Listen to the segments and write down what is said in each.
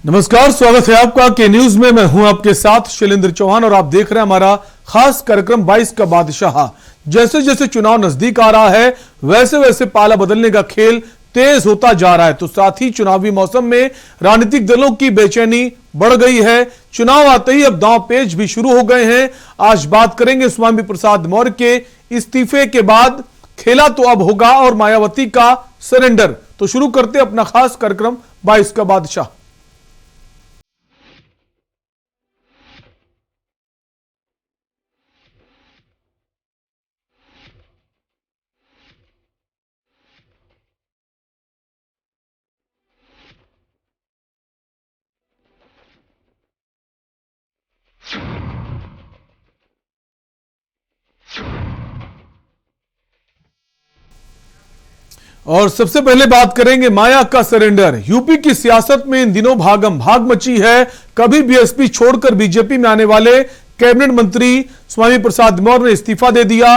नमस्कार, स्वागत है आपका के न्यूज में। मैं हूं आपके साथ शैलेंद्र चौहान और आप देख रहे हैं हमारा खास कार्यक्रम 22 का बादशाह। जैसे जैसे चुनाव नजदीक आ रहा है वैसे वैसे पाला बदलने का खेल तेज होता जा रहा है। तो साथ ही चुनावी मौसम में राजनीतिक दलों की बेचैनी बढ़ गई है। चुनाव आते ही अब दांव पेच भी शुरू हो गए हैं। आज बात करेंगे स्वामी प्रसाद मौर्य के इस्तीफे के बाद खेला तो अब होगा और मायावती का सरेंडर। तो शुरू करते अपना खास कार्यक्रम 22 का बादशाह। और सबसे पहले बात करेंगे माया का सरेंडर। यूपी की सियासत में इन दिनों भागम भाग मची है। कभी बीएसपी छोड़कर बीजेपी में आने वाले कैबिनेट मंत्री स्वामी प्रसाद मौर्य ने इस्तीफा दे दिया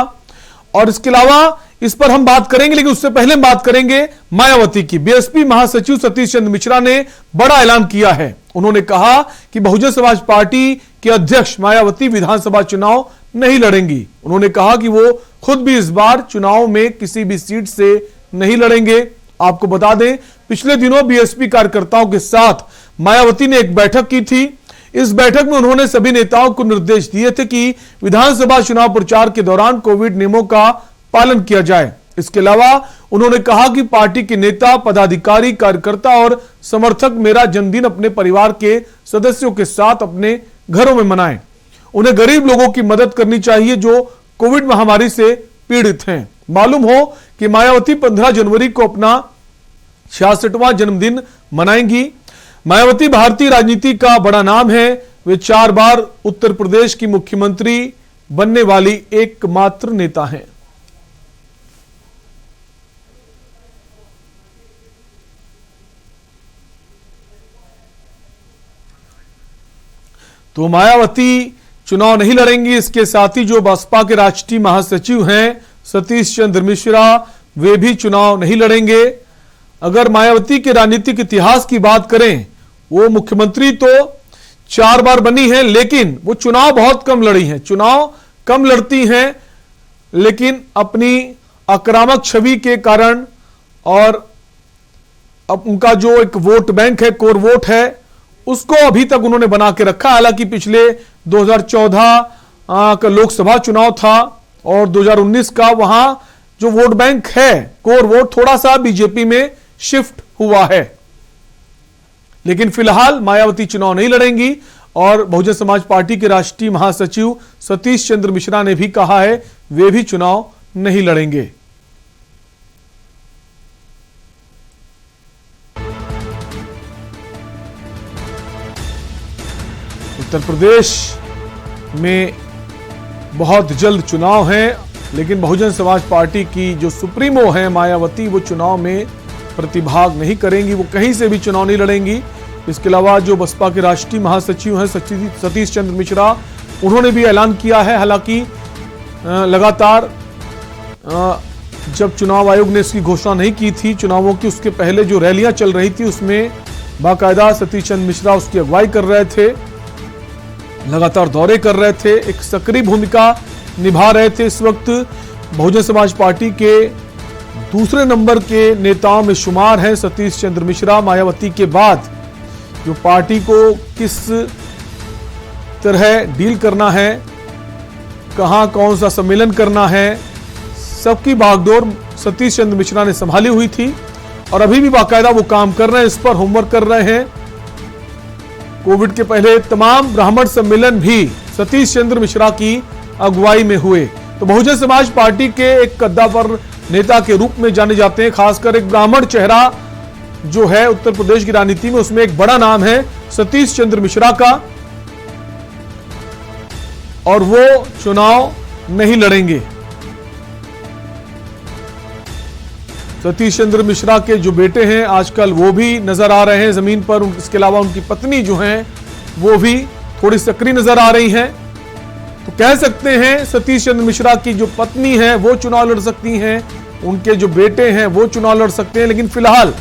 और इसके अलावा इस पर हम बात करेंगे, लेकिन उससे पहले हम बात करेंगे मायावती की। बीएसपी महासचिव सतीश चंद्र मिश्रा ने बड़ा ऐलान किया है। उन्होंने कहा कि बहुजन समाज पार्टी के अध्यक्ष मायावती विधानसभा चुनाव नहीं लड़ेंगी। उन्होंने कहा कि वो खुद भी इस बार चुनाव में किसी भी सीट से नहीं लड़ेंगे। आपको बता दें, पिछले दिनों बीएसपी कार्यकर्ताओं के साथ मायावती ने एक बैठक की थी। इस बैठक में उन्होंने सभी नेताओं को निर्देश दिए थे कि विधानसभा चुनाव प्रचार के दौरान कोविड नियमों का पालन किया जाए। इसके अलावा उन्होंने कहा कि पार्टी के नेता, पदाधिकारी, कार्यकर्ता और समर्थक मेरा जन्मदिन अपने परिवार के सदस्यों के साथ अपने घरों में मनाएं। उन्हें गरीब लोगों की मदद करनी चाहिए जो कोविड महामारी से पीड़ित हैं। मालूम हो कि मायावती 15 जनवरी को अपना 66वां जन्मदिन मनाएंगी। मायावती भारतीय राजनीति का बड़ा नाम है। वे 4 बार उत्तर प्रदेश की मुख्यमंत्री बनने वाली एकमात्र नेता हैं। तो मायावती चुनाव नहीं लड़ेंगी। इसके साथ ही जो बसपा के राष्ट्रीय महासचिव हैं सतीश चंद्र मिश्रा, वे भी चुनाव नहीं लड़ेंगे। अगर मायावती के राजनीतिक इतिहास की बात करें, वो मुख्यमंत्री तो 4 बार बनी है, लेकिन वो चुनाव बहुत कम लड़ी हैं। चुनाव कम लड़ती हैं, लेकिन अपनी आक्रामक छवि के कारण और अब उनका जो एक वोट बैंक है, कोर वोट है, उसको अभी तक उन्होंने बना के रखा। हालांकि पिछले 2014 का लोकसभा चुनाव था और 2019 का वहां जो वोट बैंक है, कोर वोट, थोड़ा सा बीजेपी में शिफ्ट हुआ है। लेकिन फिलहाल मायावती चुनाव नहीं लड़ेंगी और बहुजन समाज पार्टी के राष्ट्रीय महासचिव सतीश चंद्र मिश्रा ने भी कहा है वे भी चुनाव नहीं लड़ेंगे। उत्तर प्रदेश में बहुत जल्द चुनाव है, लेकिन बहुजन समाज पार्टी की जो सुप्रीमो है मायावती, वो चुनाव में प्रतिभाग नहीं करेंगी। वो कहीं से भी चुनाव नहीं लड़ेंगी। इसके अलावा जो बसपा के राष्ट्रीय महासचिव हैं सतीश चंद्र मिश्रा, उन्होंने भी ऐलान किया है। हालांकि लगातार जब चुनाव आयोग ने इसकी घोषणा नहीं की थी चुनावों की, उसके पहले जो रैलियां चल रही थी उसमें बाकायदा सतीश चंद्र मिश्रा उसकी अगुवाई कर रहे थे, लगातार दौरे कर रहे थे, एक सक्रिय भूमिका निभा रहे थे। इस वक्त बहुजन समाज पार्टी के दूसरे नंबर के नेताओं में शुमार हैं सतीश चंद्र मिश्रा। मायावती के बाद जो पार्टी को किस तरह डील करना है, कहां कौन सा सम्मेलन करना है, सबकी बागडोर सतीश चंद्र मिश्रा ने संभाली हुई थी और अभी भी बाकायदा वो काम कर रहे हैं, इस पर होमवर्क कर रहे हैं। कोविड के पहले तमाम ब्राह्मण सम्मेलन भी सतीश चंद्र मिश्रा की अगुवाई में हुए। तो बहुजन समाज पार्टी के एक कद्दावर नेता के रूप में जाने जाते हैं। खासकर एक ब्राह्मण चेहरा जो है उत्तर प्रदेश की राजनीति में, उसमें एक बड़ा नाम है सतीश चंद्र मिश्रा का, और वो चुनाव नहीं लड़ेंगे। सतीश चंद्र मिश्रा के जो बेटे हैं आजकल वो भी नजर आ रहे हैं जमीन पर। इसके अलावा उनकी पत्नी जो हैं वो भी थोड़ी सक्रिय नजर आ रही हैं। तो कह सकते हैं सतीश चंद्र मिश्रा की जो पत्नी है वो चुनाव लड़ सकती हैं, उनके जो बेटे हैं वो चुनाव लड़ सकते हैं। लेकिन फिलहाल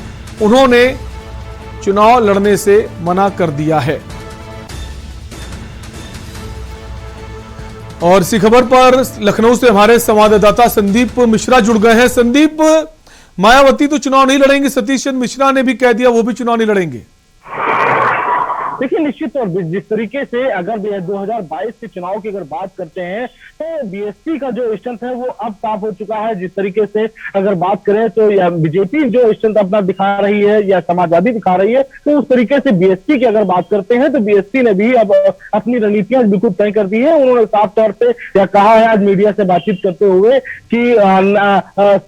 उन्होंने चुनाव लड़ने से मना कर दिया है। और इसी खबर पर लखनऊ से हमारे संवाददाता संदीप मिश्रा जुड़ गए हैं। संदीप, मायावती तो चुनाव नहीं लड़ेंगे, सतीश चंद्र मिश्रा ने भी कह दिया वो भी चुनाव नहीं लड़ेंगे। देखिए, निश्चित तौर पर जिस तरीके से अगर 2022 के चुनाव की अगर बात करते हैं तो बीएसपी का जो स्ट्रेंथ है वो अब साफ हो चुका है। जिस तरीके से अगर बात करें तो या बीजेपी जो स्ट्रेंथ अपना दिखा रही है या समाजवादी दिखा रही है, तो उस तरीके से बीएसपी की अगर बात करते हैं तो बीएसपी ने भी अब अपनी रणनीतियां बिल्कुल तय कर दी है। उन्होंने साफ तौर पे यह कहा है आज मीडिया से बातचीत करते हुए कि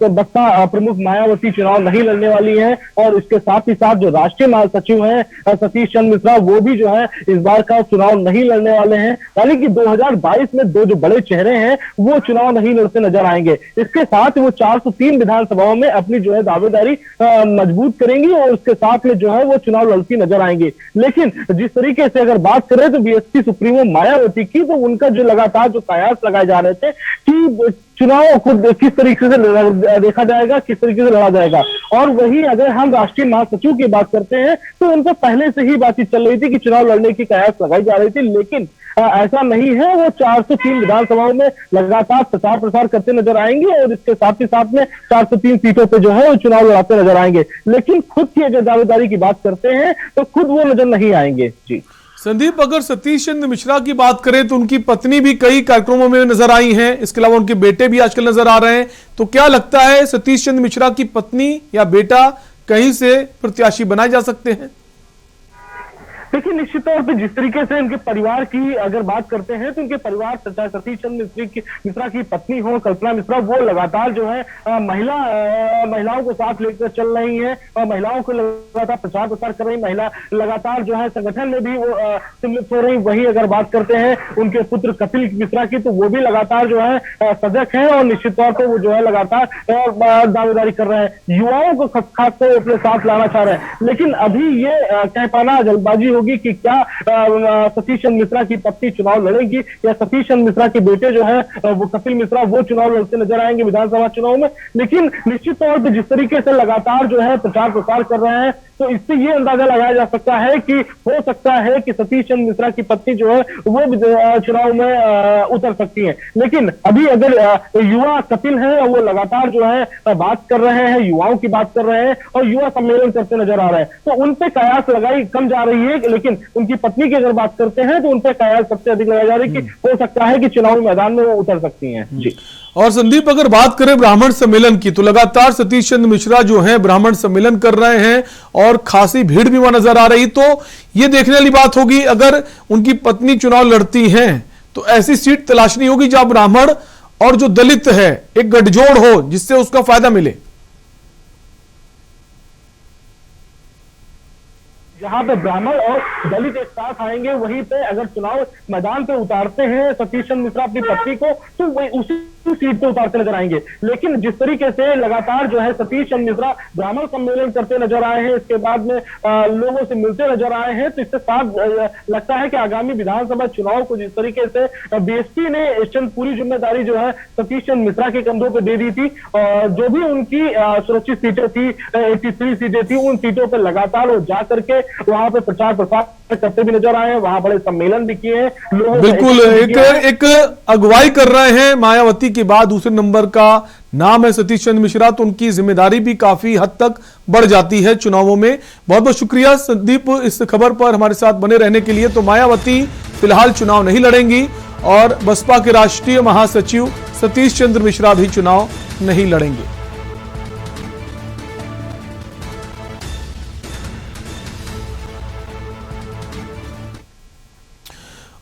बसपा प्रमुख मायावती चुनाव नहीं लड़ने वाली है, और इसके साथ ही साथ जो राष्ट्रीय महासचिव है सतीश चंद्र मिश्रा वो भी जो है इस बार का चुनाव नहीं लड़ने वाले हैं। यानी कि 2022 में दो जो बड़े चेहरे हैं वो चुनाव नहीं लड़ते नजर आएंगे। इसके साथ वो 403 विधानसभाओं में अपनी जो है दावेदारी मजबूत करेंगी और उसके साथ में जो है वो चुनाव लड़ती नजर आएंगी। लेकिन जिस तरीके से अगर बात करें तो बीएसपी सुप्रीमो मायावती की, तो उनका जो लगातार जो कयास लगाए जा रहे थे कि चुनाव खुद किस तरीके से देखा जाएगा, किस तरीके से लड़ा जाएगा। और वही अगर हम राष्ट्रीय महासचिव की बात करते हैं तो उनका पहले से ही बातचीत चल रही थी कि चुनाव लड़ने की कयास लगाई जा रही थी, लेकिन ऐसा नहीं है। वो 403 विधानसभाओं में लगातार प्रचार प्रसार करते नजर आएंगे और इसके साथ ही साथ में 403 सीटों पे जो है वो चुनाव लड़ाते नजर आएंगे। लेकिन खुद की अगर दावेदारी की बात करते हैं तो खुद वो नजर नहीं आएंगे। जी संदीप, अगर सतीश चंद्र मिश्रा की बात करें तो उनकी पत्नी भी कई कार्यक्रमों में नजर आई हैं, इसके अलावा उनके बेटे भी आजकल नजर आ रहे हैं। तो क्या लगता है सतीश चंद्र मिश्रा की पत्नी या बेटा कहीं से प्रत्याशी बनाए जा सकते हैं? देखिए, निश्चित तौर पे जिस तरीके से उनके परिवार की अगर बात करते हैं तो उनके परिवार सतीश चंद्र मिश्रा की पत्नी हो कल्पना मिश्रा, वो लगातार जो है महिलाओं को साथ लेकर चल रही हैं और महिलाओं को लगातार प्रचार प्रसार कर रही। महिला लगातार जो है संगठन में भी वो सम्मिलित हो रही। वही अगर बात करते हैं उनके पुत्र कपिल मिश्रा की, तो वो भी लगातार जो है सजग है और निश्चित तौर पर वो जो है लगातार दावेदारी कर रहे हैं। युवाओं को खासकर अपने साथ लाना चाह रहे हैं। लेकिन अभी ये कह पाना जल्दबाजी होगी कि क्या सतीश चंद्र मिश्रा की पत्नी चुनाव लड़ेगी या सतीश चंद्र मिश्रा के बेटे जो है वो कपिल मिश्रा वो चुनाव लड़ते नजर आएंगे विधानसभा चुनाव में। लेकिन निश्चित तौर पर जिस तरीके से लगातार जो है प्रचार प्रसार कर रहे हैं तो इससे ये अंदाजा लगाया जा सकता है कि हो सकता है कि सतीश चंद्र मिश्रा की पत्नी जो है वो चुनाव में उतर सकती है। लेकिन अभी अगर युवा कपिल है वो लगातार जो है बात कर रहे हैं, युवाओं की बात कर रहे हैं और युवा सम्मेलन करते नजर आ रहे हैं, तो उन पे कयास लगाई कम जा रही है। लेकिन उनकी पत्नी की अगर बात करते हैं तो उन पे कयास सबसे अधिक लगाई जा रही है कि हो सकता है कि चुनावी मैदान में वो उतर सकती है। जी। और संदीप, अगर बात करें ब्राह्मण सम्मेलन की, तो लगातार सतीश चंद्र मिश्रा जो है ब्राह्मण सम्मेलन कर रहे हैं और खासी भीड़ भी वहां नजर आ रही। तो ये देखने वाली बात होगी अगर उनकी पत्नी चुनाव लड़ती हैं तो ऐसी सीट तलाशनी होगी जहां ब्राह्मण और जो दलित है एक गठजोड़ हो जिससे उसका फायदा मिले। जहां पे ब्राह्मण और दलित एक साथ आएंगे, वहीं पे अगर चुनाव मैदान पे उतारते हैं सतीश चंद्र मिश्रा अपनी पत्नी को, तो वही उसी सीट पे उतारते नजर आएंगे। लेकिन जिस तरीके से लगातार जो है सतीश चंद्र मिश्रा ब्राह्मण सम्मेलन करते नजर आए हैं, इसके बाद में लोगों से मिलते नजर आए हैं, तो इससे साफ लगता है कि आगामी विधानसभा चुनाव को जिस तरीके से बीएसपी ने पूरी जिम्मेदारी जो है सतीश चंद्र मिश्रा के कंधों पर दे दी थी, और जो भी उनकी सुरक्षित सीटें थी 83 सीटें थी, उन सीटों पर लगातार वो जा करके वहां पे प्रचार प्रसार करते भी नजर आए हैं, वहां बड़े सम्मेलन भी किए हैं। बिल्कुल एक अगुवाई कर रहे हैं मायावती के बाद दूसरे नंबर का नाम है सतीश चंद्र मिश्रा, तो उनकी जिम्मेदारी भी काफी हद तक बढ़ जाती है चुनावों में। बहुत बहुत शुक्रिया संदीप इस खबर पर हमारे साथ बने रहने के लिए। तो मायावती फिलहाल चुनाव नहीं लड़ेंगी और बसपा के राष्ट्रीय महासचिव सतीश चंद्र मिश्रा भी चुनाव नहीं लड़ेंगे।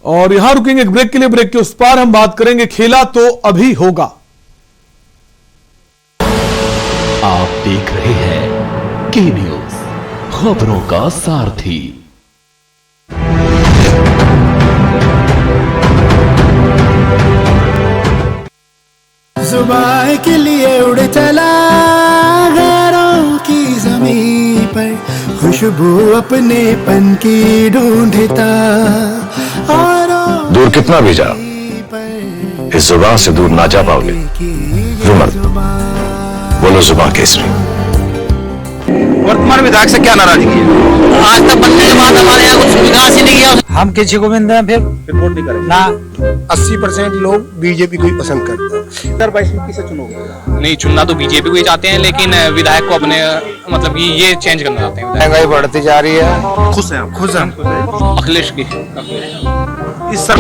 और यहां रुकेंगे एक ब्रेक के लिए। ब्रेक के उस पार हम बात करेंगे खेला तो अभी होगा। आप देख रहे हैं के न्यूज, खबरों का सारथी। जुबान के लिए उड़ चला गैरों की जमीन पर, खुशबू अपने पन की ढूंढता। दूर कितना भी जाओ, इस जुबान से दूर ना जा पाओगे। जुमर बोलो जुबान केसरी। वर्तमान विधायक से क्या नाराजगी है? आज तक बनने के बाद हमारे यहाँ कुछ विकास ही नहीं किया। हम किसी को भी फिर वोट नहीं करेंगे ना। 80% लोग बीजेपी को ही पसंद करते हैं। 2022 में किसे चुनोगे? नहीं, चुनना तो बीजेपी को ही चाहते हैं, लेकिन विधायक को अपने मतलब कि ये चेंज करना चाहते हैं। महंगाई बढ़ती जा रही है। खुश हैं आप? खुश हैं। अखिलेश की इस सर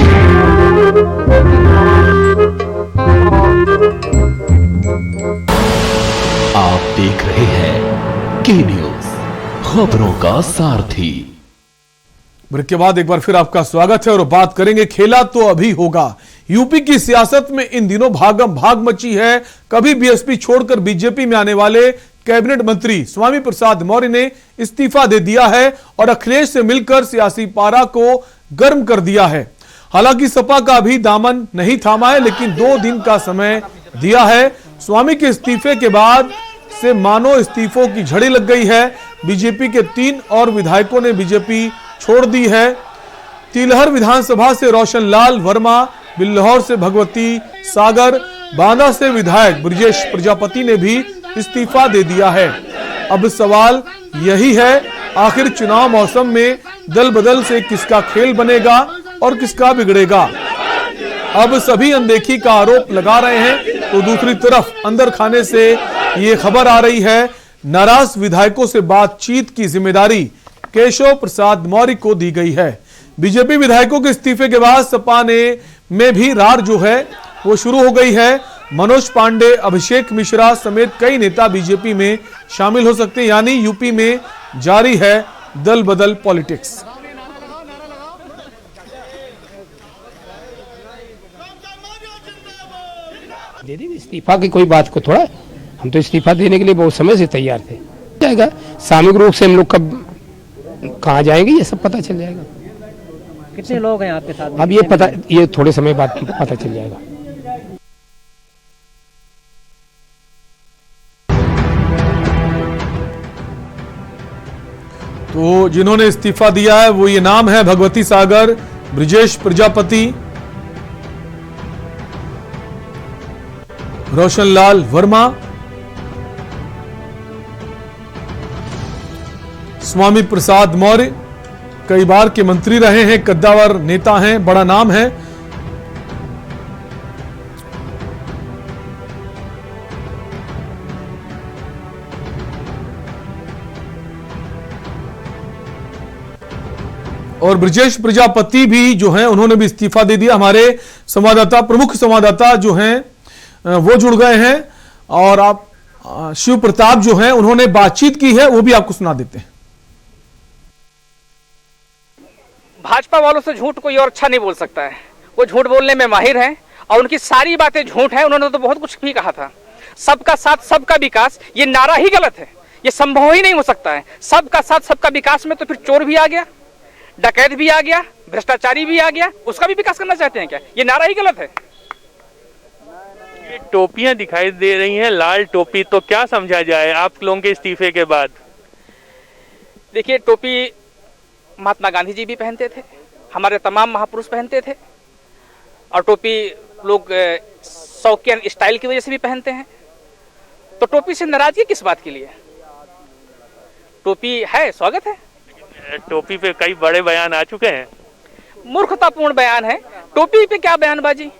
आप देख रहे हैं के न्यूज, खबरों का सारथी। ब्रेक के बाद एक बार फिर आपका स्वागत है और बात करेंगे खेला तो अभी होगा। यूपी की सियासत में इन दिनों भागम भाग मची है। कभी बीएसपी छोड़कर बीजेपी में आने वाले कैबिनेट मंत्री स्वामी प्रसाद मौर्य ने इस्तीफा दे दिया है और अखिलेश से मिलकर सियासी पारा को गर्म कर दिया है। हालांकि सपा का भी दामन नहीं थामा है, लेकिन 2 दिन का समय दिया है। स्वामी के इस्तीफे के बाद से मानो इस्तीफों की झड़ी लग गई है। बीजेपी के 3 और विधायकों ने बीजेपी छोड़ दी है। तिलहर विधानसभा से रोशन लाल वर्मा, बिल्लौर से भगवती सागर, बांदा से विधायक ब्रजेश प्रजापति ने भी इस्तीफा दे दिया है। अब सवाल यही है, आखिर चुनाव मौसम में दल बदल से किसका खेल बनेगा और किसका बिगड़ेगा। अब सभी अनदेखी का आरोप लगा रहे हैं, तो दूसरी तरफ अंदर खाने से ये खबर आ रही है, नाराज विधायकों से बातचीत की जिम्मेदारी केशव प्रसाद मौर्य को दी गई है। बीजेपी विधायकों के इस्तीफे के बाद सपा में भी रार जो है वो शुरू हो गई है। मनोज पांडे, अभिषेक मिश्रा समेत कई नेता बीजेपी में शामिल हो सकते हैं, यानी यूपी में जारी है दल बदल पॉलिटिक्स। दे दी इस्तीफा की कोई बात को, थोड़ा हम तो इस्तीफा देने के लिए बहुत समय से तैयार थे। जाएगा सामूहिक रूप से हम लोग कब कहाँ जाएंगे ये सब पता चल जाएगा। कितने लोग हैं आपके साथ? अब ये पता, ये थोड़े समय बाद पता चल जाएगा। तो जिन्होंने इस्तीफा दिया है वो ये नाम है भगवती सागर, ब्रजेश प्रजापति, रोशन लाल वर्मा, स्वामी प्रसाद मौर्य, कई बार के मंत्री रहे हैं, कद्दावर नेता हैं, बड़ा नाम है। और ब्रजेश प्रजापति भी जो हैं उन्होंने भी इस्तीफा दे दिया। हमारे संवाददाता, प्रमुख संवाददाता जो हैं वो जुड़ गए हैं और आप शिव प्रताप जो हैं उन्होंने बातचीत की है, वो भी आपको सुना देते हैं। भाजपा वालों से झूठ कोई और अच्छा नहीं बोल सकता है। वो झूठ बोलने में माहिर हैं और उनकी सारी बातें झूठ है। उन्होंने तो बहुत कुछ भी कहा था, सबका साथ सबका विकास, ये नारा ही गलत है, ये संभव ही नहीं हो सकता है। सबका साथ सबका विकास में तो फिर चोर भी आ गया, डकैत भी आ गया, भ्रष्टाचारी भी आ गया, उसका भी विकास करना चाहते हैं क्या? ये नारा ही गलत है। ये टोपियां दिखाई दे रही हैं, लाल टोपी, तो क्या समझा जाए आप लोगों के इस्तीफे के बाद? देखिए, टोपी महात्मा गांधी जी भी पहनते थे, हमारे तमाम महापुरुष पहनते थे, और टोपी लोग शौकियन स्टाइल की वजह से भी पहनते हैं। तो टोपी से नाराजगी किस बात के लिए? टोपी है, स्वागत है। टोपी पे कई बड़े बयान आ चुके हैं, मूर्खतापूर्ण बयान है। टोपी पे क्या बयानबाजी,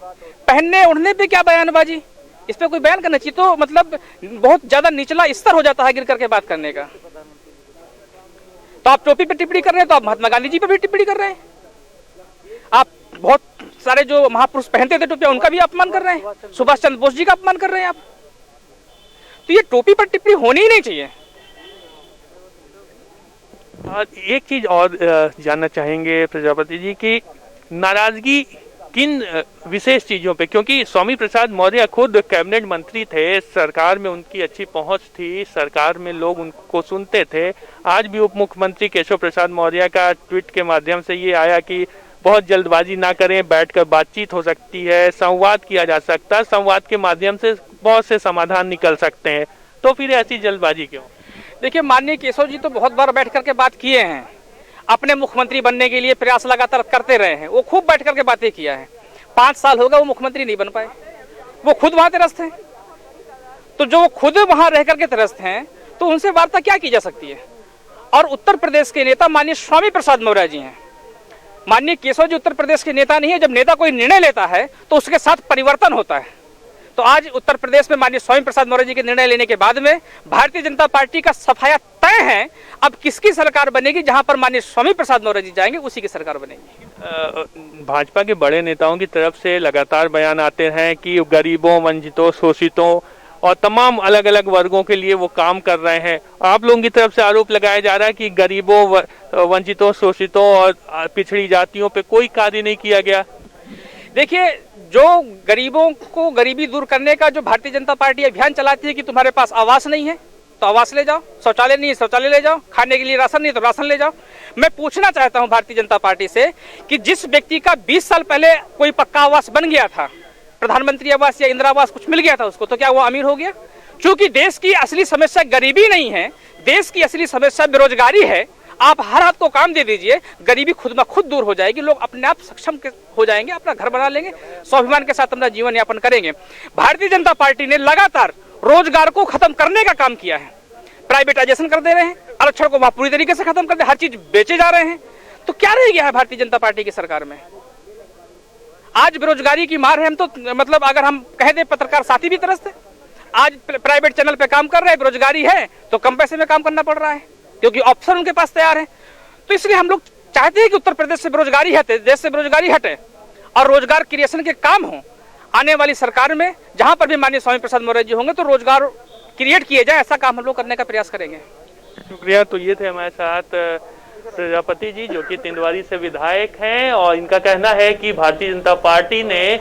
पहनने उड़ने पे क्या बयानबाजी, इस पे कोई बयान करना चाहिए? तो मतलब बहुत ज्यादा निचला स्तर हो जाता है गिर करके बात करने का। तो आप टोपी पे टिप्पणी कर रहे हैं, तो आप महात्मा गांधी जी पे भी टिप्पणी कर रहे हैं। आप बहुत सारे जो महापुरुष पहनते थे टोपियां, उनका भी अपमान कर रहे हैं। सुभाष चंद्र बोस जी का अपमान कर रहे हैं आप। तो ये टोपी पर टिप्पणी होनी ही नहीं चाहिए। एक चीज और जानना चाहेंगे प्रजापति जी की नाराजगी किन विशेष चीजों पे, क्योंकि स्वामी प्रसाद मौर्य खुद कैबिनेट मंत्री थे, सरकार में उनकी अच्छी पहुंच थी, सरकार में लोग उनको सुनते थे। आज भी उप मुख्यमंत्री केशव प्रसाद मौर्य का ट्वीट के माध्यम से ये आया कि बहुत जल्दबाजी ना करें, बैठकर बातचीत हो सकती है, संवाद किया जा सकता है, संवाद के माध्यम से बहुत से समाधान निकल सकते हैं। तो फिर ऐसी जल्दबाजी क्यों? देखिए, माननीय केशव जी तो बहुत बार बैठ करके बात किए हैं, अपने मुख्यमंत्री बनने के लिए प्रयास लगातार करते रहे हैं। वो खूब बैठ करके बातें किया है। 5 साल हो गए वो मुख्यमंत्री नहीं बन पाए, वो खुद वहां त्रस्त हैं। तो जो खुद वहां रह करके त्रस्त हैं, तो उनसे वार्ता क्या की जा सकती है। और उत्तर प्रदेश के नेता माननीय स्वामी प्रसाद मौर्य जी हैं। माननीय केशव जी उत्तर प्रदेश के नेता नहीं है। जब नेता कोई निर्णय लेता है तो उसके साथ परिवर्तन होता है। तो आज उत्तर प्रदेश में माननीय स्वामी प्रसाद मौर्य जी के निर्णय लेने के बाद में भारतीय जनता पार्टी का सफाया तय है। अब किसकी सरकार बनेगी, जहां पर माननीय स्वामी प्रसाद मौर्य जी जाएंगे उसी की सरकार बनेगी। भाजपा के बड़े नेताओं की तरफ से लगातार बयान आते हैं कि गरीबों, वंचितों, शोषितों और तमाम अलग अलग वर्गों के लिए वो काम कर रहे हैं। आप लोगों की तरफ से आरोप लगाया जा रहा है कि गरीबों, वंचितों, शोषितों और पिछड़ी जातियों पे कोई कार्य नहीं किया गया। देखिए, जो गरीबों को गरीबी दूर करने का जो भारतीय जनता पार्टी अभियान चलाती है कि तुम्हारे पास आवास नहीं है तो आवास ले जाओ, शौचालय नहीं है शौचालय ले जाओ, खाने के लिए राशन नहीं है तो राशन ले जाओ। मैं पूछना चाहता हूं भारतीय जनता पार्टी से कि जिस व्यक्ति का 20 साल पहले कोई पक्का आवास बन गया था, प्रधानमंत्री आवास या इंदिरा आवास कुछ मिल गया था उसको, तो क्या वो अमीर हो गया? क्योंकि देश की असली समस्या गरीबी नहीं है, देश की असली समस्या बेरोजगारी है। आप हर हाथ को काम दे दीजिए, गरीबी खुद ब खुद दूर हो जाएगी, लोग अपने आप सक्षम हो जाएंगे, अपना घर बना लेंगे, स्वाभिमान के साथ अपना जीवन यापन करेंगे। भारतीय जनता पार्टी ने लगातार रोजगार को खत्म करने का काम किया है। प्राइवेटाइजेशन कर दे रहे हैं, आरक्षण को वहां पूरी तरीके से खत्म कर दे, हर चीज बेचे जा रहे हैं। तो क्या रह गया है भारतीय जनता पार्टी की सरकार में? आज बेरोजगारी की मार है। हम तो मतलब अगर हम कह दें पत्रकार साथी भी तरसते। आज प्राइवेट चैनल पे काम कर रहे हैं, बेरोजगारी है तो कम पैसे में काम करना पड़ रहा है क्योंकि ऑप्शन उनके पास तैयार है। तो इसलिए हम लोग चाहते हैं कि उत्तर प्रदेश से बेरोजगारी हटे, देश से बेरोजगारी हटे और रोजगार क्रिएशन के काम हो। आने वाली सरकार में जहां पर भी माननीय स्वामी प्रसाद मौर्य जी होंगे तो रोजगार क्रिएट किए जाए, ऐसा काम हम लोग करने का प्रयास करेंगे। शुक्रिया। तो ये थे हमारे साथ प्रजापति जी, जो कि तिंदवारी से विधायक हैं, और इनका कहना है कि भारतीय जनता पार्टी ने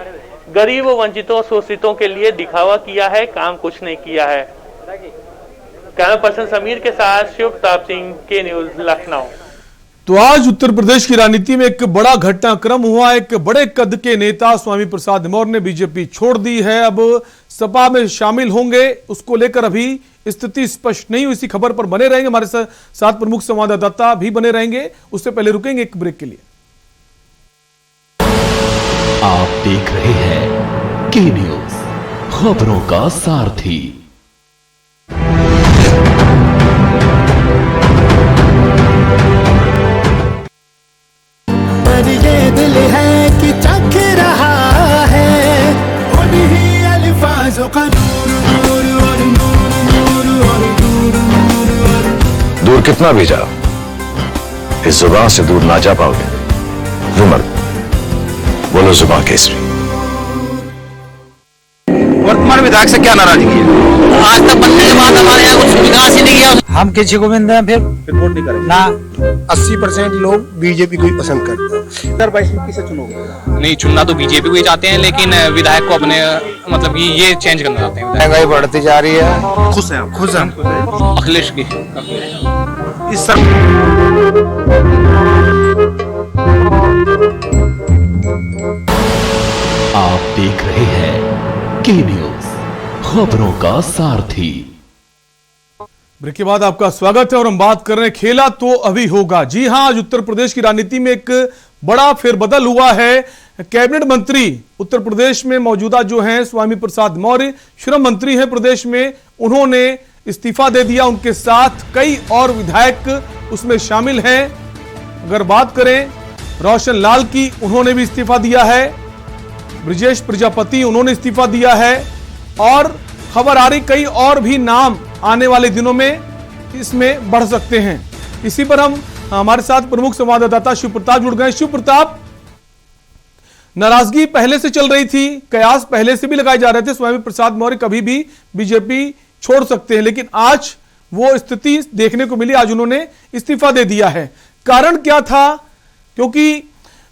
गरीब, वंचितों, शोषितों के लिए दिखावा किया है, काम कुछ नहीं किया है। कैमरा पर्सन समीर के साथ शिव प्रताप सिंह, के न्यूज, लखनऊ। तो आज उत्तर प्रदेश की राजनीति में एक बड़ा घटनाक्रम हुआ। एक बड़े कद के नेता स्वामी प्रसाद मौर्य ने बीजेपी छोड़ दी है, अब सपा में शामिल होंगे, उसको लेकर अभी स्थिति स्पष्ट नहीं हुई। इसी खबर पर बने रहेंगे, हमारे साथ प्रमुख संवाददाता भी बने रहेंगे। उससे पहले रुकेंगे एक ब्रेक के लिए। आप देख रहे हैं के न्यूज, खबरों का सारथी। पर ये दिल है कि चख रहा है उन्हीं अल्फाजों का नूर नूर और नूर नूर और नूर नूर और दूर कितना भी जाओ, इस जुबान से दूर ना जा पाओगे। रुमर बोलो, जुबान केसरी। वर्तमान विधायक से क्या नाराजगी है? आज तक बनने के बाद हमारे यहाँ कुछ विकास ही नहीं किया। हम किसी को मिलते हैं फिर वोट नहीं करेंगे ना। 80% लोग बीजेपी को ही पसंद करते हैं। 2022 में किसे चुनोगे? नहीं, चुनना तो बीजेपी को ही चाहते हैं, लेकिन विधायक को अपने मतलब ये चेंज करना चाहते हैं। महंगाई बढ़ती जा रही है। खुश हैं? खुश हैं अखिलेश की इस आप देख रहे हैं के न्यूज, खबरों का सारथी। ब्रेक के बाद आपका स्वागत है और हम बात कर रहे हैं खेला तो अभी होगा। जी हां, आज उत्तर प्रदेश की राजनीति में एक बड़ा फेरबदल हुआ है। कैबिनेट मंत्री उत्तर प्रदेश में मौजूदा जो हैं स्वामी प्रसाद मौर्य, श्रम मंत्री हैं प्रदेश में, उन्होंने इस्तीफा दे दिया। उनके साथ कई और विधायक उसमें शामिल हैं। अगर बात करें रोशन लाल की, उन्होंने भी इस्तीफा दिया है। ब्रजेश प्रजापति, उन्होंने इस्तीफा दिया है। और खबर आ रही कई और भी नाम आने वाले दिनों में इसमें बढ़ सकते हैं। इसी पर हमारे साथ प्रमुख संवाददाता शिव प्रताप जुड़ गए। शिव प्रताप, नाराजगी पहले से चल रही थी, कयास पहले से भी लगाए जा रहे थे, स्वामी प्रसाद मौर्य कभी भी बीजेपी छोड़ सकते हैं, लेकिन आज वो स्थिति देखने को मिली। आज उन्होंने इस्तीफा दे दिया है। कारण क्या था? क्योंकि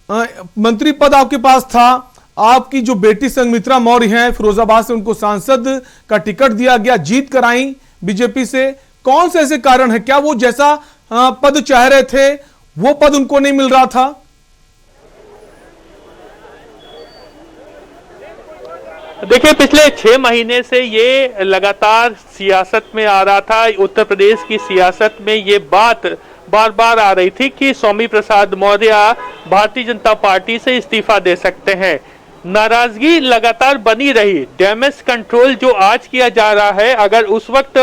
मंत्री पद आपके पास था, आपकी जो बेटी संघमित्रा मौर्य हैं फिरोजाबाद से, उनको सांसद का टिकट दिया गया, जीत कराई बीजेपी से। कौन से ऐसे कारण है? क्या वो जैसा पद चाह रहे थे वो पद उनको नहीं मिल रहा था? देखिए, पिछले 6 महीने से ये लगातार सियासत में आ रहा था। उत्तर प्रदेश की सियासत में ये बात बार बार आ रही थी कि स्वामी प्रसाद मौर्य भारतीय जनता पार्टी से इस्तीफा दे सकते हैं। नाराजगी लगातार बनी रही। डैमेज कंट्रोल जो आज किया जा रहा है, अगर उस वक्त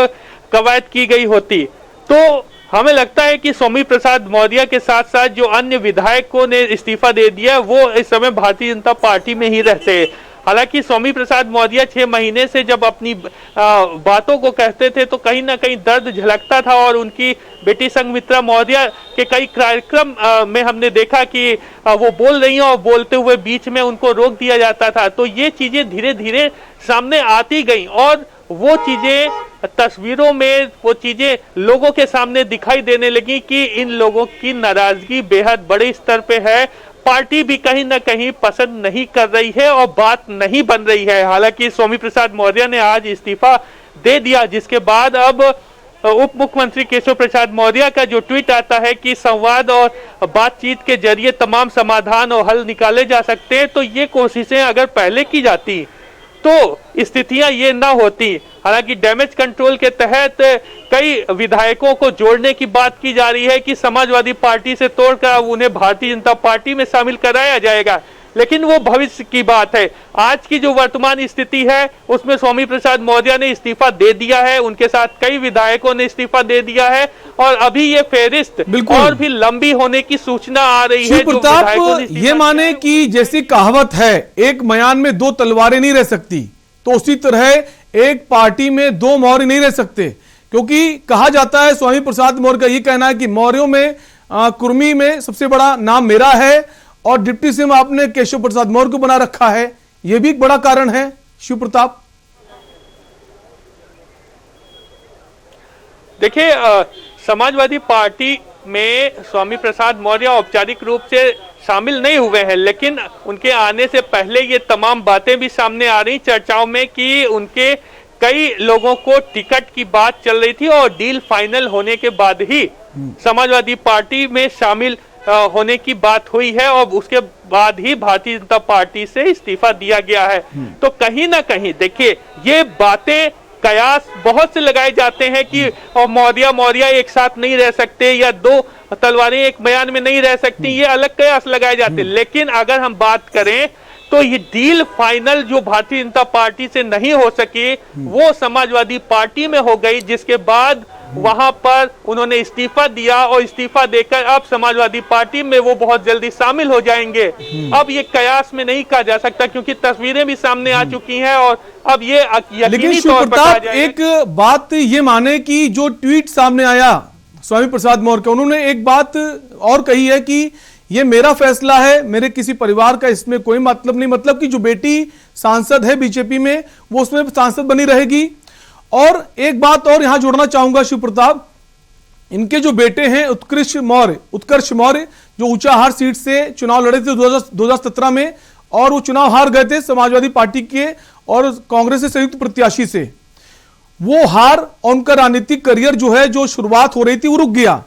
कवायद की गई होती तो हमें लगता है कि स्वामी प्रसाद मौर्य के साथ साथ जो अन्य विधायकों ने इस्तीफा दे दिया वो इस समय भारतीय जनता पार्टी में ही रहते हैं। हालांकि स्वामी प्रसाद मौर्य 6 महीने से जब अपनी बातों को कहते थे तो कहीं ना कहीं दर्द झलकता था और उनकी बेटी संघमित्रा मौर्य के कई कार्यक्रम में हमने देखा कि वो बोल रही हैं और बोलते हुए बीच में उनको रोक दिया जाता था। तो ये चीजें धीरे धीरे सामने आती गई और वो चीजें तस्वीरों में वो चीजें लोगों के सामने दिखाई देने लगी कि इन लोगों की नाराजगी बेहद बड़े स्तर पे है। पार्टी भी कहीं ना कहीं पसंद नहीं कर रही है और बात नहीं बन रही है। हालांकि स्वामी प्रसाद मौर्य ने आज इस्तीफा दे दिया, जिसके बाद अब उप मुख्यमंत्री केशव प्रसाद मौर्य का जो ट्वीट आता है कि संवाद और बातचीत के जरिए तमाम समाधान और हल निकाले जा सकते हैं, तो ये कोशिशें अगर पहले की जाती तो स्थितियां ये ना होती। हालांकि डैमेज कंट्रोल के तहत कई विधायकों को जोड़ने की बात की जा रही है कि समाजवादी पार्टी से तोड़कर उन्हें भारतीय जनता पार्टी में शामिल कराया जाएगा, लेकिन वो भविष्य की बात है। आज की जो वर्तमान स्थिति है उसमें स्वामी प्रसाद मौर्य ने इस्तीफा दे दिया है, उनके साथ कई विधायकों ने इस्तीफा दे दिया है और अभी ये फेरिस्त और भी लंबी होने की सूचना आ रही है। प्रताप, ये माने कि जैसी कहावत है एक मयान में 2 तलवारें नहीं रह सकती, तो उसी तरह एक पार्टी में 2 मौर्य नहीं रह सकते, क्योंकि कहा जाता है स्वामी प्रसाद मौर्य का ये कहना है कि मौर्यों में कुर्मी में सबसे बड़ा नाम मेरा है और डिप्टी सीएम आपने केशव प्रसाद मौर्य को बना रखा है। यह भी एक बड़ा कारण है। शिव प्रताप, देखिए समाजवादी पार्टी में स्वामी प्रसाद मौर्य औपचारिक रूप से शामिल नहीं हुए हैं, लेकिन उनके आने से पहले ये तमाम बातें भी सामने आ रही चर्चाओं में कि उनके कई लोगों को टिकट की बात चल रही थी और डील फाइनल होने के बाद ही समाजवादी पार्टी में शामिल होने की बात हुई है और उसके बाद ही भारतीय जनता पार्टी से इस्तीफा दिया गया है। तो कहीं ना कहीं देखिए ये बातें कयास बहुत से लगाए जाते हैं कि मौर्य एक साथ नहीं रह सकते या 2 तलवारें एक बयान में नहीं रह सकती, ये अलग कयास लगाए जाते हैं। लेकिन अगर हम बात करें तो ये डील फाइनल जो भारतीय जनता पार्टी से नहीं हो सकी वो समाजवादी पार्टी में हो गई, जिसके बाद वहां पर उन्होंने इस्तीफा दिया और इस्तीफा देकर अब समाजवादी पार्टी में वो बहुत जल्दी शामिल हो जाएंगे। अब ये कयास में नहीं कहा जा सकता क्योंकि तस्वीरें भी सामने आ चुकी हैं और अब ये यकीनी तौर पर कहा जाएगा। एक बात ये माने कि जो ट्वीट सामने आया स्वामी प्रसाद मौर्य का, उन्होंने एक बात और कही है कि ये मेरा फैसला है, मेरे किसी परिवार का इसमें कोई मतलब नहीं, मतलब कि जो बेटी सांसद है बीजेपी में वो उसमें सांसद बनी रहेगी। और एक बात और यहां जोड़ना चाहूंगा शिव प्रताप, इनके जो बेटे हैं उत्कर्ष मौर्य जो ऊंचाहार सीट से चुनाव लड़े थे 2017 में और वो चुनाव हार गए थे समाजवादी पार्टी के और कांग्रेस से संयुक्त प्रत्याशी से, वो हार और उनका राजनीतिक करियर जो है जो शुरुआत हो रही थी वो रुक गया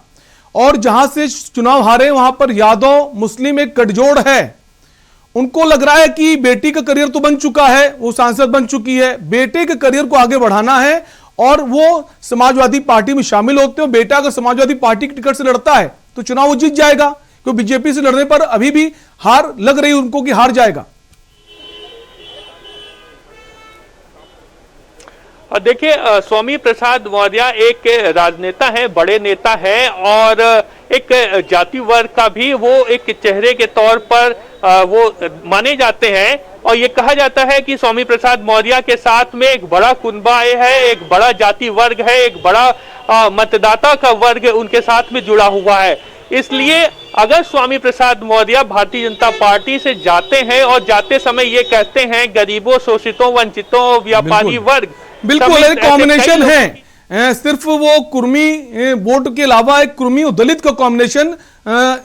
और जहां से चुनाव हारे वहां पर यादव मुस्लिम एक गठजोड़ है। उनको लग रहा है कि बेटी का करियर तो बन चुका है, वो सांसद बन चुकी है, बेटे के करियर को आगे बढ़ाना है और वो समाजवादी पार्टी में शामिल होते हैं। बेटा अगर समाजवादी पार्टी की टिकट से लड़ता है तो चुनाव वो जीत जाएगा, क्योंकि बीजेपी से लड़ने पर अभी भी हार लग रही उनको कि हार जाएगा। और देखिए स्वामी प्रसाद मौर्य एक राजनेता है, बड़े नेता है और एक जाति वर्ग का भी वो एक चेहरे के तौर पर वो माने जाते हैं और ये कहा जाता है कि स्वामी प्रसाद मौर्य के साथ में एक बड़ा कुनबा है, एक बड़ा जाति वर्ग है, एक बड़ा मतदाता का वर्ग उनके साथ में जुड़ा हुआ है। इसलिए अगर स्वामी प्रसाद मौर्य भारतीय जनता पार्टी से जाते हैं और जाते समय ये कहते हैं गरीबों, शोषितों, वंचितों, व्यापारी वर्ग, बिल्कुल एक कॉम्बिनेशन है, सिर्फ वो कुर्मी वोट के अलावा एक कुर्मी और दलित का कॉम्बिनेशन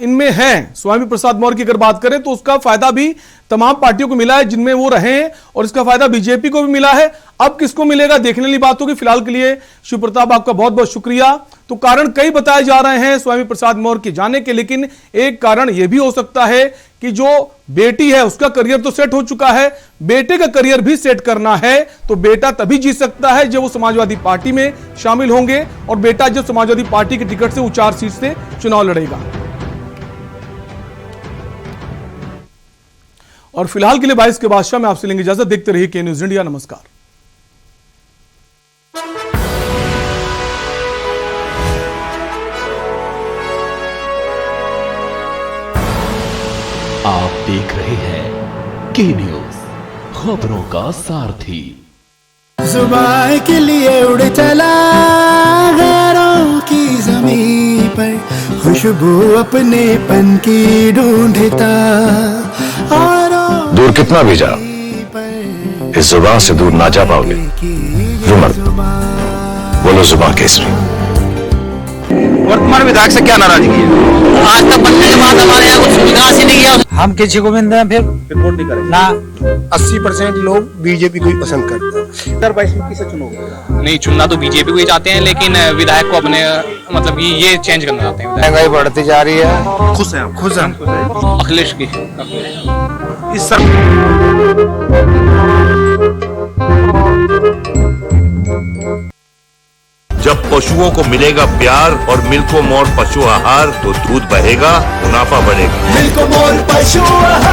इनमें है। स्वामी प्रसाद मौर्य की अगर बात करें तो उसका फायदा भी तमाम पार्टियों को मिला है जिनमें वो रहे हैं और इसका फायदा बीजेपी को भी मिला है। अब किसको मिलेगा देखने वाली बात होगी। फिलहाल के लिए शिव प्रताप आपका बहुत बहुत शुक्रिया। तो कारण कई बताए जा रहे हैं स्वामी प्रसाद मौर्य के जाने के, लेकिन एक कारण यह भी हो सकता है कि जो बेटी है उसका करियर तो सेट हो चुका है, बेटे का करियर भी सेट करना है। तो बेटा तभी जीत सकता है जब वो समाजवादी पार्टी में शामिल होंगे और बेटा जब समाजवादी पार्टी की टिकट से 4 सीट से चुनाव लड़ेगा। और फिलहाल के लिए 22 के बादशाह में आपसे लेंगे इजाजत। देखते रहिए के न्यूज़ इंडिया। नमस्कार। आप देख रहे हैं के न्यूज, खबरों का सारथी। जुबान के लिए उड़ चला गैरों की जमीन पर, खुशबू अपने पन की ढूंढता। दूर कितना भी जाओ, इस जुबान से दूर ना जा पाओगे। रुमर, बोलो जुबान केसरी। वर्तमान विधायक से क्या नाराजगी है? आज तक बनने के बाद हमारे यहाँ कुछ विकास ही नहीं किया। हम किसी को फिर वोट नहीं करेंगे ना। 80% लोग बीजेपी को ही पसंद करते हैं। 2022 में किसे चुनोगे? नहीं, चुनना तो बीजेपी को ही चाहते हैं, लेकिन विधायक को अपने मतलब ये चेंज करना चाहते हैं। महंगाई बढ़ती जा रही है। खुश हैं? खुश हैं। अखिलेश की इस जब पशुओं को मिलेगा प्यार और मिल्को मोर पशु आहार, तो दूध बहेगा, मुनाफा बढ़ेगा। मिल्को मोर पशु आहार।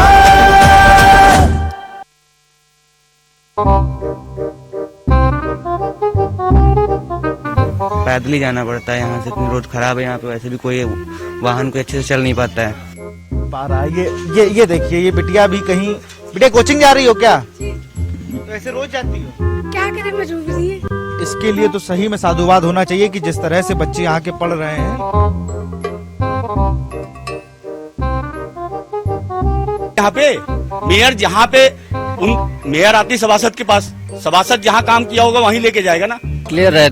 पैदल ही जाना पड़ता है यहाँ से, रोड खराब है यहाँ पे, वैसे भी कोई वाहन को अच्छे से चल नहीं पाता है। ये देखिए, ये बिटिया भी कहीं, बिटिया कोचिंग जा रही हो क्या? तो ऐसे रोज जाती हो? क्या करें, मजबूरी है। इसके लिए तो सही में साधुवाद होना चाहिए कि जिस तरह से बच्चे यहाँ के पढ़ रहे हैं। यहाँ पे मेयर, जहाँ पे मेयर आती सभासद के पास, सभासद जहाँ काम किया होगा वहीं लेके जाएगा ना। क्लियर है,